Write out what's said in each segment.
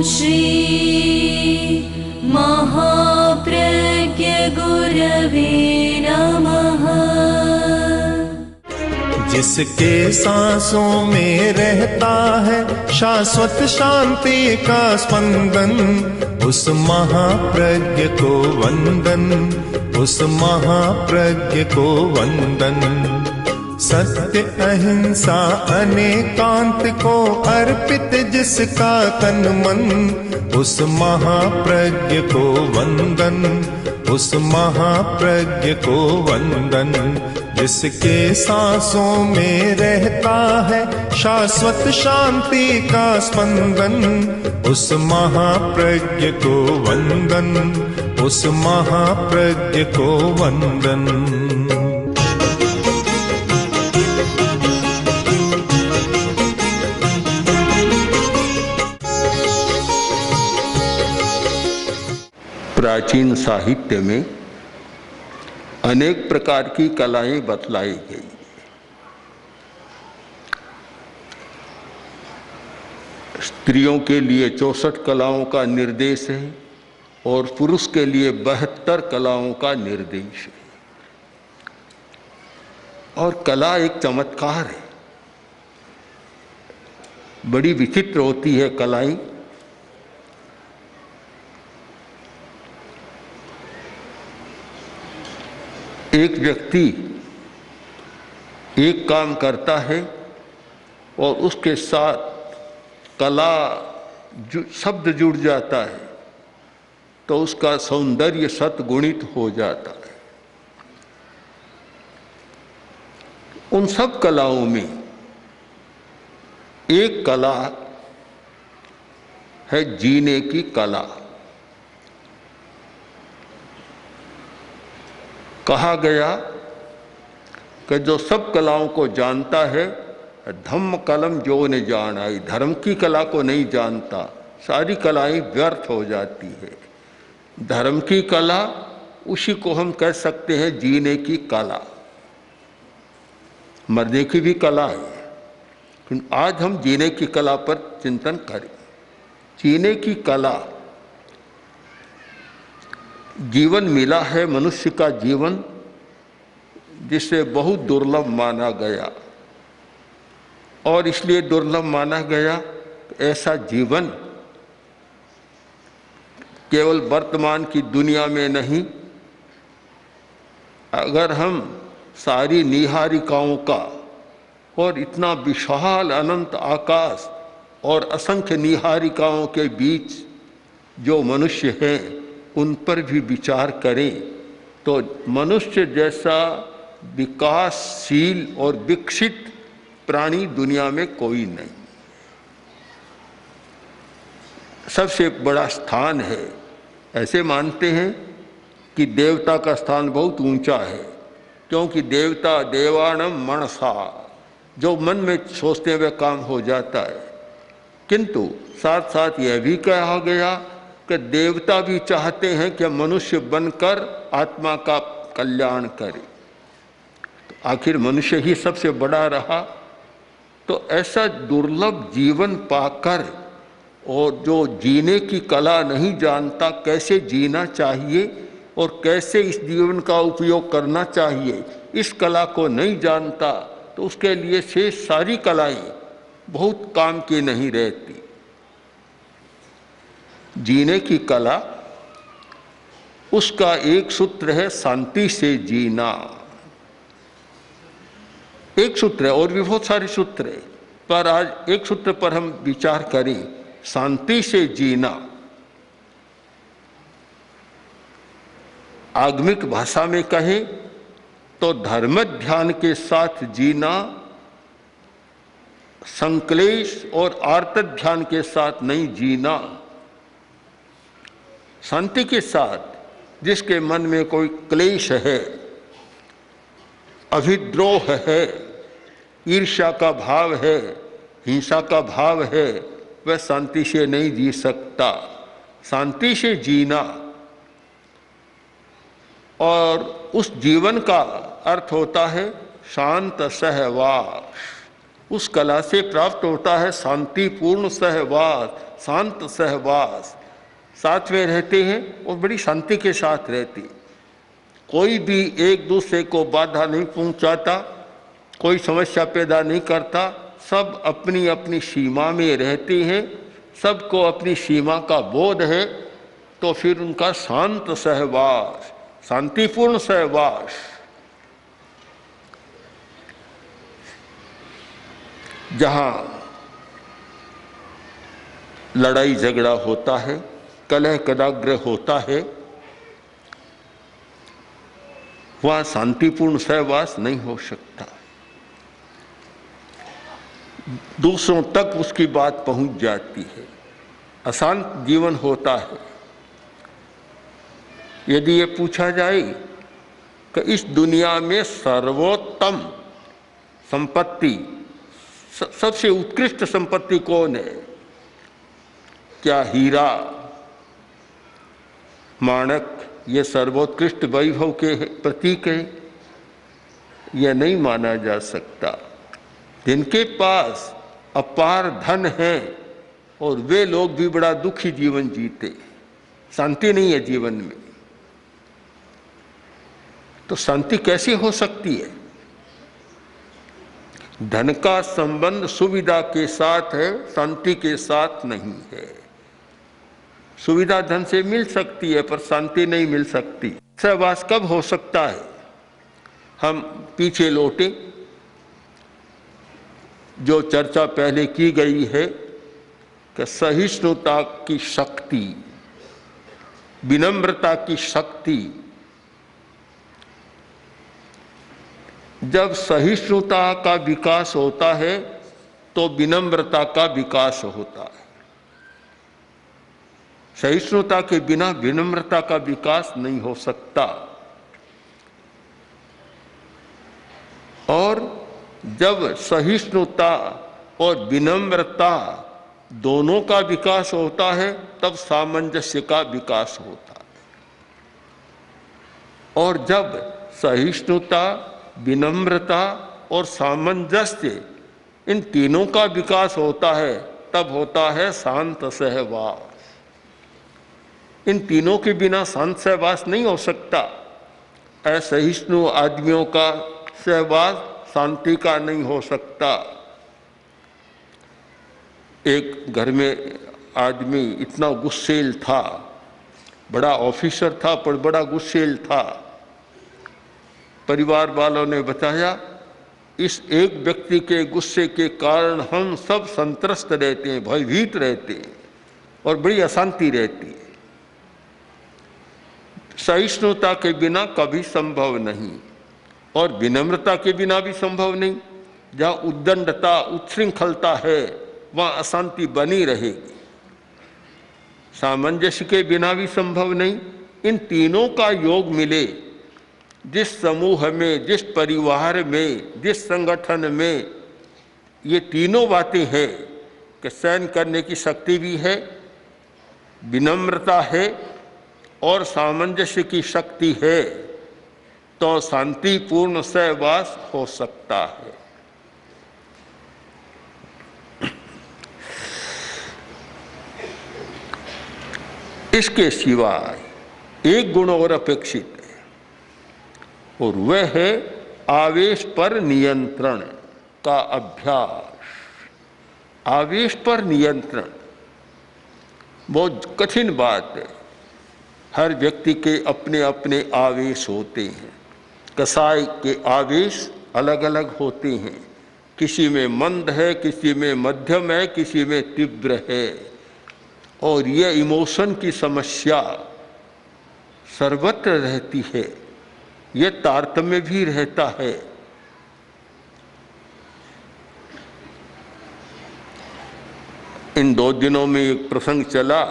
श्री महाप्रज्ञ गुरवे नमः। जिसके सांसों में रहता है शाश्वत शांति का स्पंदन, उस महाप्रज्ञ को वंदन, उस महाप्रज्ञ को वंदन। सत्य अहिंसा अनेकांत को अर्पित जिसका तन मन, उस महाप्रज्ञ को वंदन, उस महाप्रज्ञ को वंदन। जिसके सांसों में रहता है शाश्वत शांति का स्पंदन, उस महाप्रज्ञ को वंदन, उस महाप्रज्ञ को वंदन। प्राचीन साहित्य में अनेक प्रकार की कलाएं बतलाई गई। स्त्रियों के लिए 64 कलाओं का निर्देश है और पुरुष के लिए 72 कलाओं का निर्देश है। और कला एक चमत्कार है, बड़ी विचित्र होती है कलाएं। एक व्यक्ति एक काम करता है और उसके साथ कला शब्द जुड़ जाता है तो उसका सौंदर्य सतगुणित हो जाता है। उन सब कलाओं में एक कला है जीने की कला। कहा गया कि जो सब कलाओं को जानता है, धम्म कलम जो ने जान आई, धर्म की कला को नहीं जानता सारी कलाएं व्यर्थ हो जाती है। धर्म की कला उसी को हम कह सकते हैं जीने की कला। मरने की भी कला है। आज हम जीने की कला पर चिंतन करें। जीने की कला, जीवन मिला है मनुष्य का जीवन, जिसे बहुत दुर्लभ माना गया और इसलिए दुर्लभ माना गया। ऐसा जीवन केवल वर्तमान की दुनिया में नहीं, अगर हम सारी निहारिकाओं का और इतना विशाल अनंत आकाश और असंख्य निहारिकाओं के बीच जो मनुष्य हैं उन पर भी विचार करें तो मनुष्य जैसा विकासशील और विकसित प्राणी दुनिया में कोई नहीं। सबसे बड़ा स्थान है। ऐसे मानते हैं कि देवता का स्थान बहुत ऊंचा है, क्योंकि देवता देवाणम मनसा, जो मन में सोचते हुए काम हो जाता है। किंतु साथ साथ यह भी कहा गया कि देवता भी चाहते हैं कि मनुष्य बनकर आत्मा का कल्याण करे। तो आखिर मनुष्य ही सबसे बड़ा रहा। तो ऐसा दुर्लभ जीवन पाकर और जो जीने की कला नहीं जानता, कैसे जीना चाहिए और कैसे इस जीवन का उपयोग करना चाहिए, इस कला को नहीं जानता, तो उसके लिए शेष सारी कलाएं बहुत काम की नहीं रहती। जीने की कला, उसका एक सूत्र है शांति से जीना। एक सूत्र है, और भी बहुत सारे सूत्र है, पर आज एक सूत्र पर हम विचार करें, शांति से जीना। आगमिक भाषा में कहें तो धर्म ध्यान के साथ जीना, संक्लेश और आर्त ध्यान के साथ नहीं जीना। शांति के साथ, जिसके मन में कोई क्लेश है, अभिद्रोह है, ईर्ष्या का भाव है, हिंसा का भाव है, वह शांति से नहीं जी सकता। शांति से जीना और उस जीवन का अर्थ होता है शांत सहवास। उस कला से प्राप्त होता है शांतिपूर्ण सहवास, शांत सहवास। साथ में रहते हैं और बड़ी शांति के साथ रहते, कोई भी एक दूसरे को बाधा नहीं पहुंचाता, कोई समस्या पैदा नहीं करता, सब अपनी अपनी सीमा में रहते हैं, सबको अपनी सीमा का बोध है। तो फिर उनका शांत सहवास, शांतिपूर्ण सहवास। जहाँ लड़ाई झगड़ा होता है, कलह कदाग्रह होता है, वहाँ शांतिपूर्ण सहवास नहीं हो सकता। दूसरों तक उसकी बात पहुंच जाती है, अशांत जीवन होता है। यदि ये पूछा जाए कि इस दुनिया में सर्वोत्तम संपत्ति, सबसे उत्कृष्ट संपत्ति कौन है? क्या हीरा माणक ये सर्वोत्कृष्ट वैभव के प्रतीक है? यह नहीं माना जा सकता। जिनके पास अपार धन है और वे लोग भी बड़ा दुखी जीवन जीते, शांति नहीं है जीवन में। तो शांति कैसे हो सकती है? धन का संबंध सुविधा के साथ है, शांति के साथ नहीं है। सुविधा धन से मिल सकती है पर शांति नहीं मिल सकती। सहवास कब हो सकता है? हम पीछे लौटे, जो चर्चा पहले की गई है कि सहिष्णुता की शक्ति, विनम्रता की शक्ति, जब सहिष्णुता का विकास होता है तो विनम्रता का विकास होता है। सहिष्णुता के बिना विनम्रता का विकास नहीं हो सकता। और जब सहिष्णुता और विनम्रता दोनों का विकास होता है तब सामंजस्य का विकास होता है। और जब सहिष्णुता, विनम्रता और सामंजस्य इन तीनों का विकास होता है तब होता है शांत सहवास। इन तीनों के बिना शांत सहवास नहीं हो सकता। असहिष्णु आदमियों का सहवास शांति का नहीं हो सकता। एक घर में आदमी इतना गुस्सेल था, बड़ा ऑफिसर था पर बड़ा गुस्सेल था। परिवार वालों ने बताया, इस एक व्यक्ति के गुस्से के कारण हम सब संत्रस्त रहते हैं, भयभीत रहते हैं और बड़ी अशांति रहती है। सहिष्णुता के बिना कभी संभव नहीं और विनम्रता के बिना भी संभव नहीं। जहाँ उद्दंडता, उच्छृंखलता है वहाँ अशांति बनी रहेगी। सामंजस्य के बिना भी संभव नहीं। इन तीनों का योग मिले, जिस समूह में, जिस परिवार में, जिस संगठन में ये तीनों बातें हैं कि सहन करने की शक्ति भी है, विनम्रता है और सामंजस्य की शक्ति है, तो शांतिपूर्ण सहवास हो सकता है। इसके सिवाय एक गुण और अपेक्षित है और वह है आवेश पर नियंत्रण का अभ्यास। आवेश पर नियंत्रण बहुत कठिन बात है। हर व्यक्ति के अपने अपने आवेश होते हैं। कसाई के आवेश अलग अलग होते हैं। किसी में मंद है, किसी में मध्यम है, किसी में तीव्र है। और यह इमोशन की समस्या सर्वत्र रहती है। यह तारतम्य भी रहता है। इन 2 दिनों में एक प्रसंग चला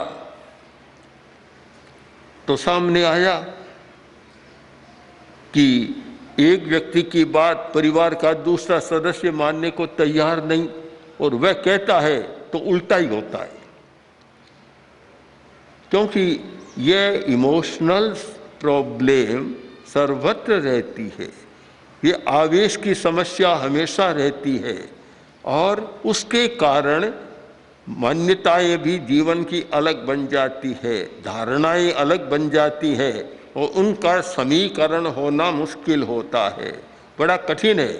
तो सामने आया कि एक व्यक्ति की बात परिवार का दूसरा सदस्य मानने को तैयार नहीं और वह कहता है तो उल्टा ही होता है, क्योंकि यह इमोशनल प्रॉब्लम सर्वत्र रहती है। ये आवेश की समस्या हमेशा रहती है। और उसके कारण मान्यताएं भी जीवन की अलग बन जाती है, धारणाएं अलग बन जाती है और उनका समीकरण होना मुश्किल होता है, बड़ा कठिन है।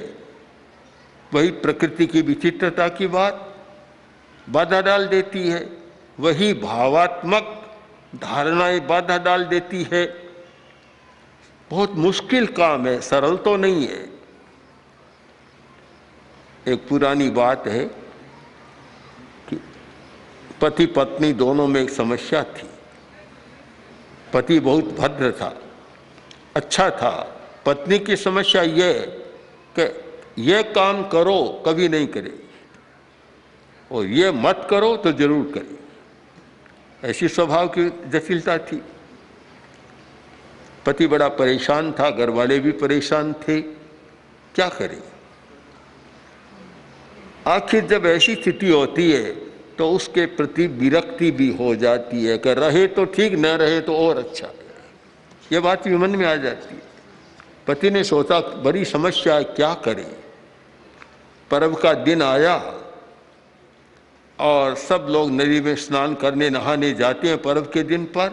वही प्रकृति की विचित्रता की बात बाधा डाल देती है, वही भावात्मक धारणाएं बाधा डाल देती है। बहुत मुश्किल काम है, सरल तो नहीं है। एक पुरानी बात है कि पति पत्नी दोनों में एक समस्या थी। पति बहुत भद्र था, अच्छा था। पत्नी की समस्या यह कि यह काम करो कभी नहीं करे और ये मत करो तो जरूर करे, ऐसी स्वभाव की जटिलता थी। पति बड़ा परेशान था, घर वाले भी परेशान थे, क्या करें। आखिर जब ऐसी स्थिति होती है तो उसके प्रति विरक्ति भी हो जाती है कि रहे तो ठीक, न रहे तो और अच्छा। ये बात भी मन में आ जाती है। पति ने सोचा बड़ी समस्या है, क्या करें। पर्व का दिन आया और सब लोग नदी में स्नान करने नहाने जाते हैं पर्व के दिन पर,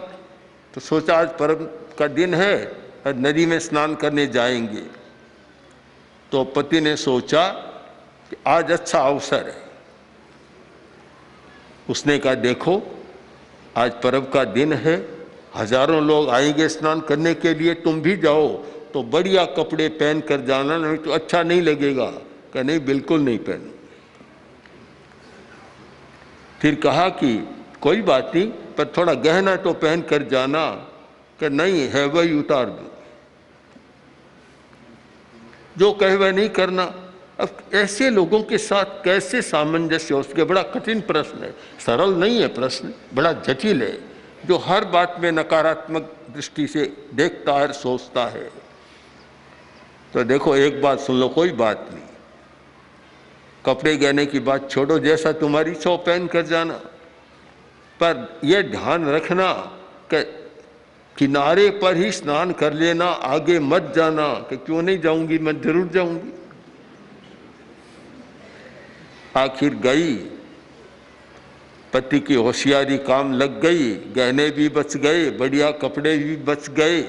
तो सोचा आज पर्व का दिन है, नदी में स्नान करने जाएंगे। तो पति ने सोचा कि आज अच्छा अवसर है। उसने कहा देखो आज पर्व का दिन है, हजारों लोग आएंगे स्नान करने के लिए, तुम भी जाओ तो बढ़िया कपड़े पहन कर जाना, नहीं तो अच्छा नहीं लगेगा। कहा नहीं, बिल्कुल नहीं पहनो। फिर कहा कि कोई बात नहीं, पर थोड़ा गहना तो पहन कर जाना। कि नहीं है वही उतार दो, जो कहे वह नहीं करना। अब ऐसे लोगों के साथ कैसे सामंजस्य हो सके, बड़ा कठिन प्रश्न है, सरल नहीं है प्रश्न, बड़ा जटिल है। जो हर बात में नकारात्मक दृष्टि से देखता है, सोचता है। तो देखो एक बात सुन लो, कोई बात नहीं, कपड़े गहने की बात छोड़ो, जैसा तुम्हारी इच्छा पहन कर जाना, पर यह ध्यान रखना कि किनारे पर ही स्नान कर लेना, आगे मत जाना। कि क्यों नहीं जाऊंगी, मैं जरूर जाऊंगी। आखिर गई, पति की होशियारी काम लग गई, गहने भी बच गए, बढ़िया कपड़े भी बच गए।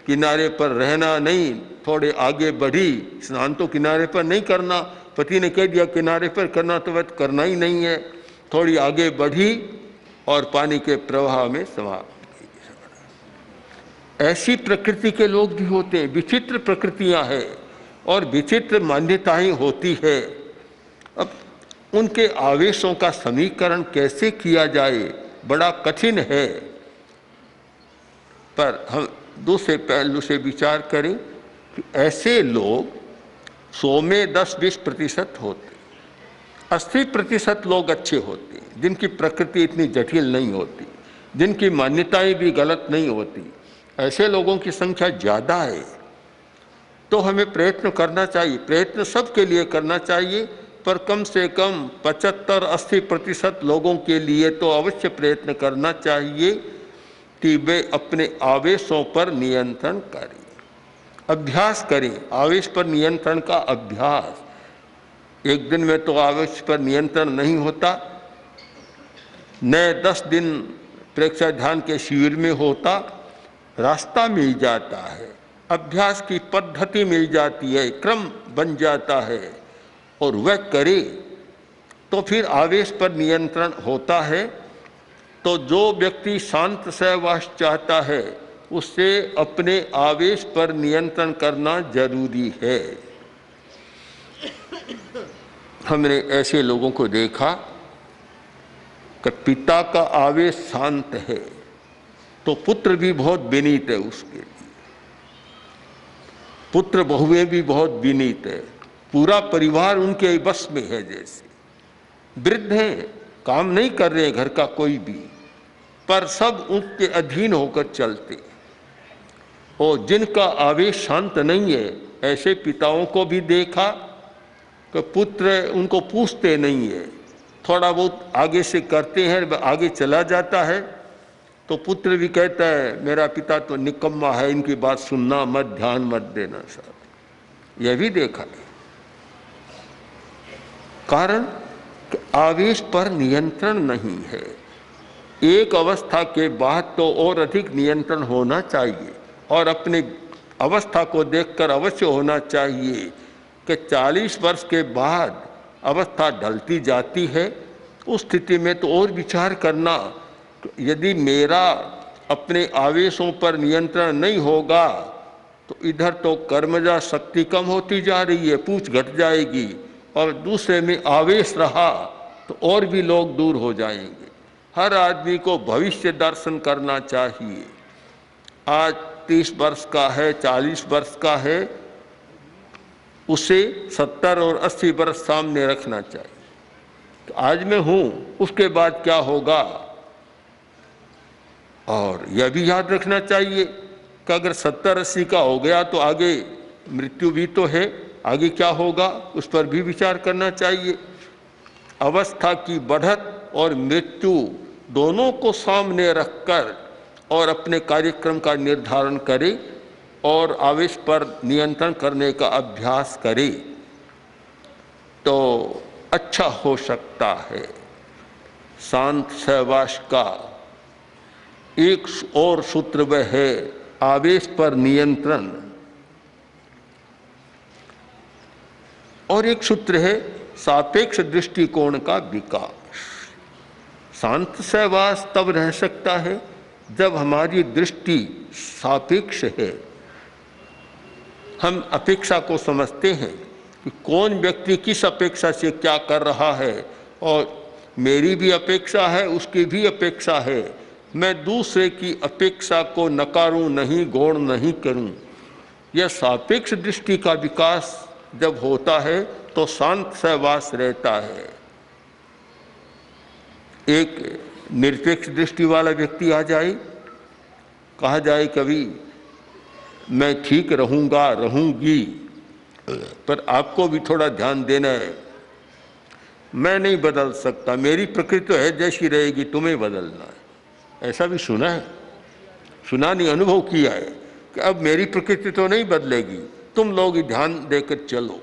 किनारे पर रहना नहीं, थोड़े आगे बढ़ी। स्नान तो किनारे पर नहीं करना, पति ने कह दिया किनारे पर करना, तो वह करना ही नहीं है। थोड़ी आगे बढ़ी और पानी के प्रवाह में समा गई। ऐसी प्रकृति के लोग भी होते हैं, विचित्र प्रकृतियां हैं और विचित्र मान्यताएं होती है। अब उनके आवेशों का समीकरण कैसे किया जाए, बड़ा कठिन है। पर हम दूसरे पहलू से विचार करें कि ऐसे लोग 100 में 10-20% होते, 80% लोग अच्छे होते हैं, जिनकी प्रकृति इतनी जटिल नहीं होती, जिनकी मान्यताएं भी गलत नहीं होती। ऐसे लोगों की संख्या ज़्यादा है। तो हमें प्रयत्न करना चाहिए, प्रयत्न सबके लिए करना चाहिए, पर कम से कम 75-80% लोगों के लिए तो अवश्य प्रयत्न करना चाहिए कि वे अपने आवेशों पर नियंत्रण करें, अभ्यास करें। आवेश पर नियंत्रण का अभ्यास, एक दिन में तो आवेश पर नियंत्रण नहीं होता, न 10 दिन प्रेक्षक ध्यान के शिविर में होता। रास्ता मिल जाता है, अभ्यास की पद्धति मिल जाती है, क्रम बन जाता है और वह करे तो फिर आवेश पर नियंत्रण होता है। तो जो व्यक्ति शांत सहवास चाहता है उससे अपने आवेश पर नियंत्रण करना जरूरी है। हमने ऐसे लोगों को देखा कि पिता का आवेश शांत है तो पुत्र भी बहुत विनीत है उसके लिए, पुत्र बहुएं भी विनीत विनीत है, पूरा परिवार उनके बस में है। जैसे वृद्ध हैं, काम नहीं कर रहे घर का कोई भी, पर सब उनके अधीन होकर चलते। और जिनका आवेश शांत नहीं है, ऐसे पिताओं को भी देखा कि पुत्र उनको पूछते नहीं है, थोड़ा बहुत आगे से करते हैं, आगे चला जाता है तो पुत्र भी कहता है मेरा पिता तो निकम्मा है, इनकी बात सुनना मत, ध्यान मत देना। साहब यह भी देखा है। कारण आवेश पर नियंत्रण नहीं है। एक अवस्था के बाद तो और अधिक नियंत्रण होना चाहिए, और अपनी अवस्था को देखकर अवश्य होना चाहिए कि 40 वर्ष के बाद अवस्था ढलती जाती है। उस स्थिति में तो और विचार करना, यदि मेरा अपने आवेशों पर नियंत्रण नहीं होगा तो इधर तो कर्मजा शक्ति कम होती जा रही है, पूछ घट जाएगी, और दूसरे में आवेश रहा तो और भी लोग दूर हो जाएंगे। हर आदमी को भविष्य दर्शन करना चाहिए। आज 30 वर्ष का है, 40 वर्ष का है, उसे 70 और 80 वर्ष सामने रखना चाहिए। तो आज मैं हूं, उसके बाद क्या होगा। और यह भी याद रखना चाहिए कि अगर 70-80 का हो गया तो आगे मृत्यु भी तो है, आगे क्या होगा उस पर भी विचार करना चाहिए। अवस्था की बढ़त और मृत्यु दोनों को सामने रखकर और अपने कार्यक्रम का निर्धारण करे और आवेश पर नियंत्रण करने का अभ्यास करे तो अच्छा हो सकता है। शांत सहवास का एक और सूत्र वह है आवेश पर नियंत्रण, और एक सूत्र है सापेक्ष दृष्टिकोण का विकास। शांत सहवास तब रह सकता है जब हमारी दृष्टि सापेक्ष है। हम अपेक्षा को समझते हैं कि कौन व्यक्ति किस अपेक्षा से क्या कर रहा है, और मेरी भी अपेक्षा है, उसकी भी अपेक्षा है। मैं दूसरे की अपेक्षा को नकारूं नहीं, गौण नहीं करूं। यह सापेक्ष दृष्टि का विकास जब होता है तो शांत सहवास रहता है। एक निरपेक्ष दृष्टि वाला व्यक्ति आ जाए, कहा जाए कभी मैं ठीक रहूंगा, रहूंगी, पर आपको भी थोड़ा ध्यान देना है, मैं नहीं बदल सकता, मेरी प्रकृति तो है जैसी रहेगी, तुम्हें बदलना है। ऐसा भी सुना है, सुना नहीं, अनुभव किया है कि अब मेरी प्रकृति तो नहीं बदलेगी, तुम लोग ही ध्यान देकर चलो।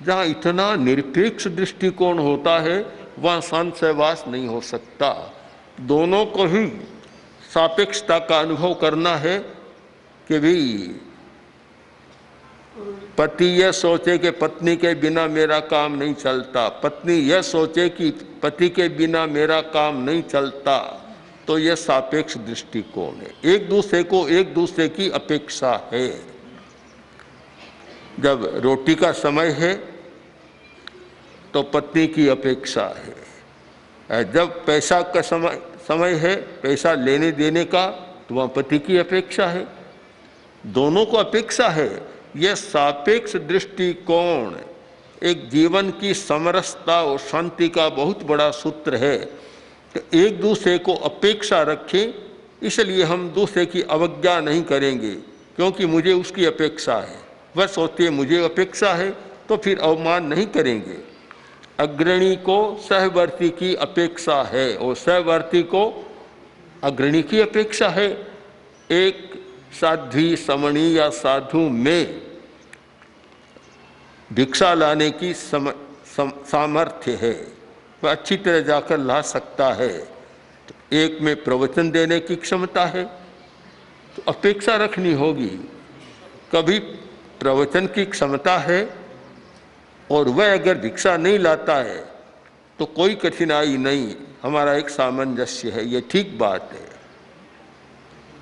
जहाँ इतना निरपेक्ष दृष्टिकोण होता है वहाँ शांत सहवास नहीं हो सकता। दोनों को ही सापेक्षता का अनुभव करना है कि भाई पति यह सोचे कि पत्नी के बिना मेरा काम नहीं चलता, पत्नी यह सोचे कि पति के बिना मेरा काम नहीं चलता, तो यह सापेक्ष दृष्टिकोण है। एक दूसरे को एक दूसरे की अपेक्षा है। जब रोटी का समय है तो पत्नी की अपेक्षा है, जब पैसा का समय है, पैसा लेने देने का, तो वहाँ पति की अपेक्षा है। दोनों को अपेक्षा है। यह सापेक्ष दृष्टिकोण एक जीवन की समरसता और शांति का बहुत बड़ा सूत्र है। तो एक दूसरे को अपेक्षा रखें, इसलिए हम दूसरे की अवज्ञा नहीं करेंगे, क्योंकि मुझे उसकी अपेक्षा है। वह सोचती है मुझे अपेक्षा है, तो फिर अवमान नहीं करेंगे। अग्रणी को सहवर्ती की अपेक्षा है और सहवर्ती को अग्रणी की अपेक्षा है। एक साध्वी समणी या साधु में भिक्षा लाने की सामर्थ्य है, वह अच्छी तरह जाकर ला सकता है। तो एक में प्रवचन देने की क्षमता है, तो अपेक्षा रखनी होगी। कभी प्रवचन की क्षमता है और वह अगर भिक्षा नहीं लाता है तो कोई कठिनाई नहीं, हमारा एक सामंजस्य है, ये ठीक बात है।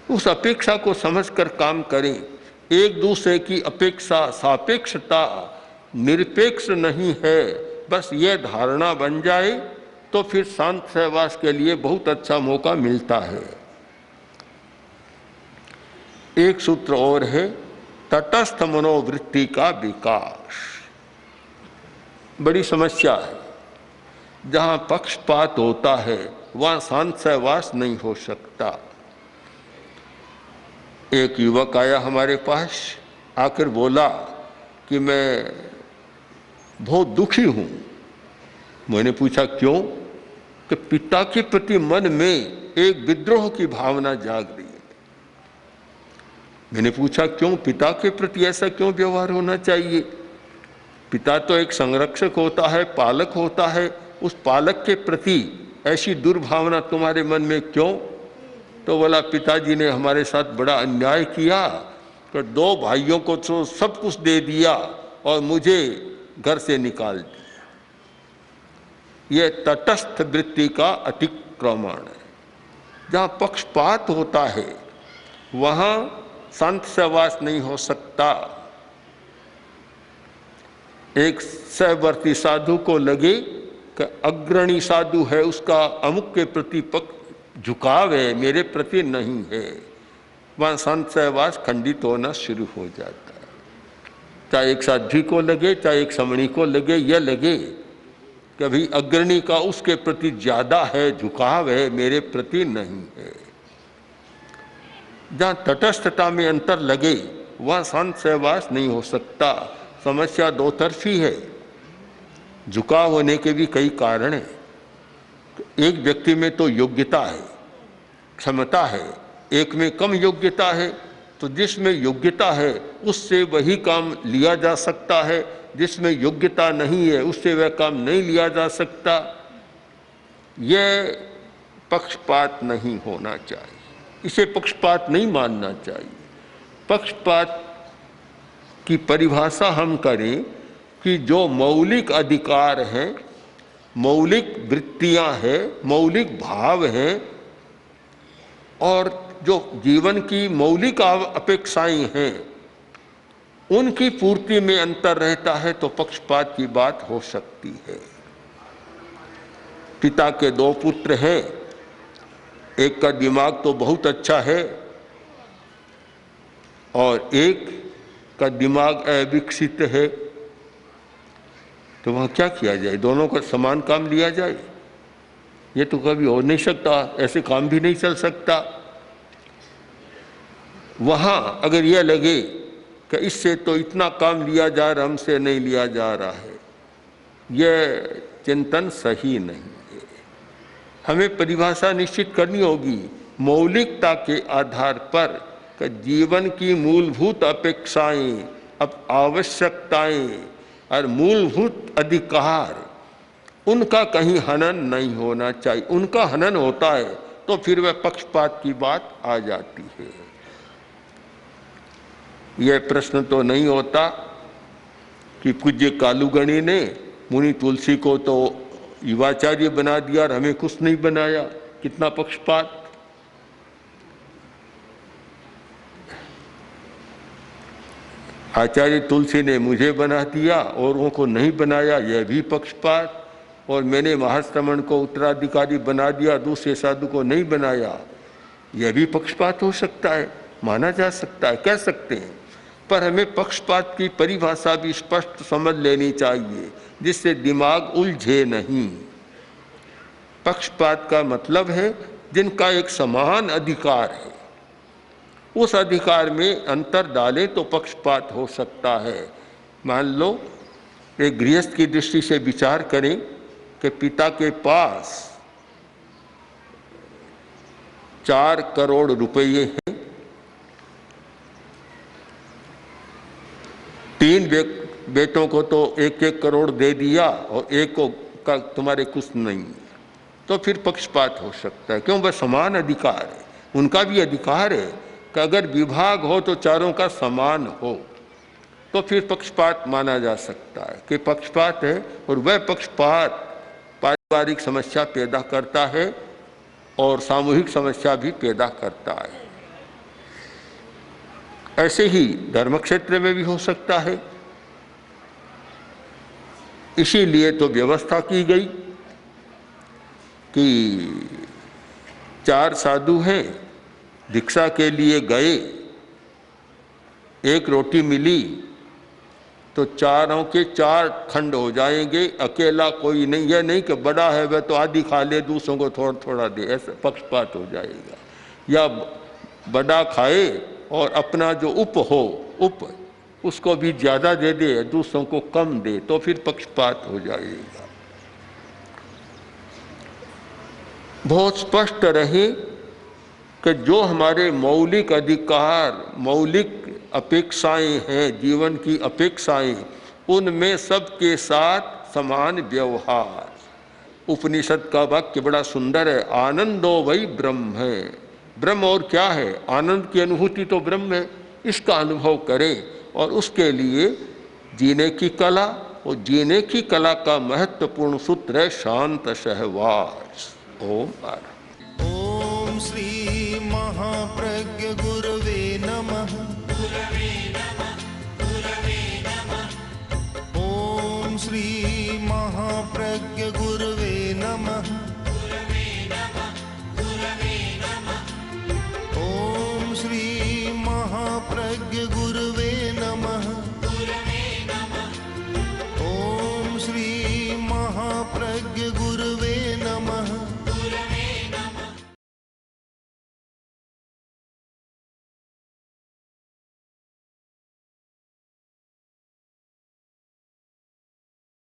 उस अपेक्षा को समझकर काम करें। एक दूसरे की अपेक्षा, सापेक्षता निरपेक्ष नहीं है, बस ये धारणा बन जाए तो फिर शांत सहवास के लिए बहुत अच्छा मौका मिलता है। एक सूत्र और है तटस्थ मनोवृत्ति का विकास। बड़ी समस्या है। जहाँ पक्षपात होता है वहाँ शांत सहवास नहीं हो सकता। एक युवक आया हमारे पास, आकर बोला कि मैं बहुत दुखी हूँ। मैंने पूछा क्यों? कि पिता के प्रति मन में एक विद्रोह की भावना जाग रही है। मैंने पूछा क्यों, पिता के प्रति ऐसा क्यों व्यवहार होना चाहिए? पिता तो एक संरक्षक होता है, पालक होता है, उस पालक के प्रति ऐसी दुर्भावना तुम्हारे मन में क्यों? तो बोला पिताजी ने हमारे साथ बड़ा अन्याय किया, तो 2 भाइयों को तो सब कुछ दे दिया और मुझे घर से निकाल दिया। यह तटस्थ वृत्ति का अतिक्रमण है। जहाँ पक्षपात होता है वहाँ संत सहवास नहीं हो सकता। एक सहवर्ती साधु को लगे कि अग्रणी साधु है, उसका अमुक के प्रति झुकाव है, मेरे प्रति नहीं है, वहाँ संत सहवास खंडित होना शुरू हो जाता है। चाहे एक साध्वी को लगे, चाहे एक समणी को लगे, यह लगे कि अभी अग्रणी का उसके प्रति ज़्यादा है, झुकाव है, मेरे प्रति नहीं है। जहाँ तटस्थता में अंतर लगे वहाँ संत सहवास नहीं हो सकता। समस्या 2 तरफी है। झुकाव होने के भी कई कारण हैं। एक व्यक्ति में तो योग्यता है, क्षमता है, एक में कम योग्यता है, तो जिसमें योग्यता है उससे वही काम लिया जा सकता है, जिसमें योग्यता नहीं है उससे वह काम नहीं लिया जा सकता। यह पक्षपात नहीं होना चाहिए, इसे पक्षपात नहीं मानना चाहिए। पक्षपात की परिभाषा हम करें कि जो मौलिक अधिकार हैं, मौलिक वृत्तियां हैं, मौलिक भाव हैं और जो जीवन की मौलिक अपेक्षाएं हैं, उनकी पूर्ति में अंतर रहता है तो पक्षपात की बात हो सकती है। पिता के 2 पुत्र हैं, एक का दिमाग तो बहुत अच्छा है और एक का दिमाग अविकसित है, तो वहाँ क्या किया जाए? दोनों का समान काम लिया जाए? ये तो कभी हो नहीं सकता, ऐसे काम भी नहीं चल सकता। वहाँ अगर यह लगे कि इससे तो इतना काम लिया जा रहा, हमसे नहीं लिया जा रहा है, यह चिंतन सही नहीं है। हमें परिभाषा निश्चित करनी होगी मौलिकता के आधार पर कि जीवन की मूलभूत अपेक्षाएं, अब आवश्यकताएं और मूलभूत अधिकार, उनका कहीं हनन नहीं होना चाहिए। उनका हनन होता है तो फिर वह पक्षपात की बात आ जाती है। यह प्रश्न तो नहीं होता कि पूज्य कालूगणी ने मुनि तुलसी को तो युवाचार्य बना दिया और हमें कुछ नहीं बनाया। कितना पक्षपात! आचार्य तुलसी ने मुझे बना दिया, औरों को नहीं बनाया, यह भी पक्षपात। और मैंने महाश्रमण को उत्तराधिकारी बना दिया, दूसरे साधु को नहीं बनाया, यह भी पक्षपात हो सकता है, माना जा सकता है, कह सकते हैं। पर हमें पक्षपात की परिभाषा भी स्पष्ट समझ लेनी चाहिए जिससे दिमाग उलझे नहीं। पक्षपात का मतलब है जिनका एक समान अधिकार है, उस अधिकार में अंतर डाले तो पक्षपात हो सकता है। मान लो एक गृहस्थ की दृष्टि से विचार करें कि पिता के पास 4 करोड़ रुपये हैं, 3 बेटों को तो 1-1 करोड़ दे दिया और एक को का तुम्हारे कुछ नहीं, तो फिर पक्षपात हो सकता है। क्यों? वह समान अधिकार है, उनका भी अधिकार है कि अगर विभाग हो तो चारों का समान हो, तो फिर पक्षपात माना जा सकता है कि पक्षपात है। और वह पक्षपात पारिवारिक समस्या पैदा करता है और सामूहिक समस्या भी पैदा करता है। ऐसे ही धर्म क्षेत्र में भी हो सकता है। इसीलिए तो व्यवस्था की गई कि 4 साधु हैं, दीक्षा के लिए गए, 1 रोटी मिली तो चारों के 4 खंड हो जाएंगे, अकेला कोई नहीं। यह नहीं कि बड़ा है वह तो आधी खा ले, दूसरों को थोड़ा थोड़ा दे, ऐसा पक्षपात हो जाएगा। या बड़ा खाए और अपना जो उप उसको भी ज़्यादा दे दे, दूसरों को कम दे, तो फिर पक्षपात हो जाएगा। बहुत स्पष्ट रहे कि जो हमारे मौलिक अधिकार, मौलिक अपेक्षाएं हैं, जीवन की अपेक्षाएं, उनमें सबके साथ समान व्यवहार। उपनिषद का वाक्य बड़ा सुंदर है, आनंदो वही ब्रह्म है। ब्रह्म और क्या है? आनंद की अनुभूति तो ब्रह्म है, इसका अनुभव करें। और उसके लिए जीने की कला, और जीने की कला का महत्वपूर्ण सूत्र है शांत सहवास। ओम आर। ओम श्री महाप्रज्ञ गुरवे नमः। ओम श्री महाप्रज्ञ गुरवे नमः। ओम श्री महाप्रज्ञ गुरवे नमः। ओम श्री महाप्रज्ञ गुरवे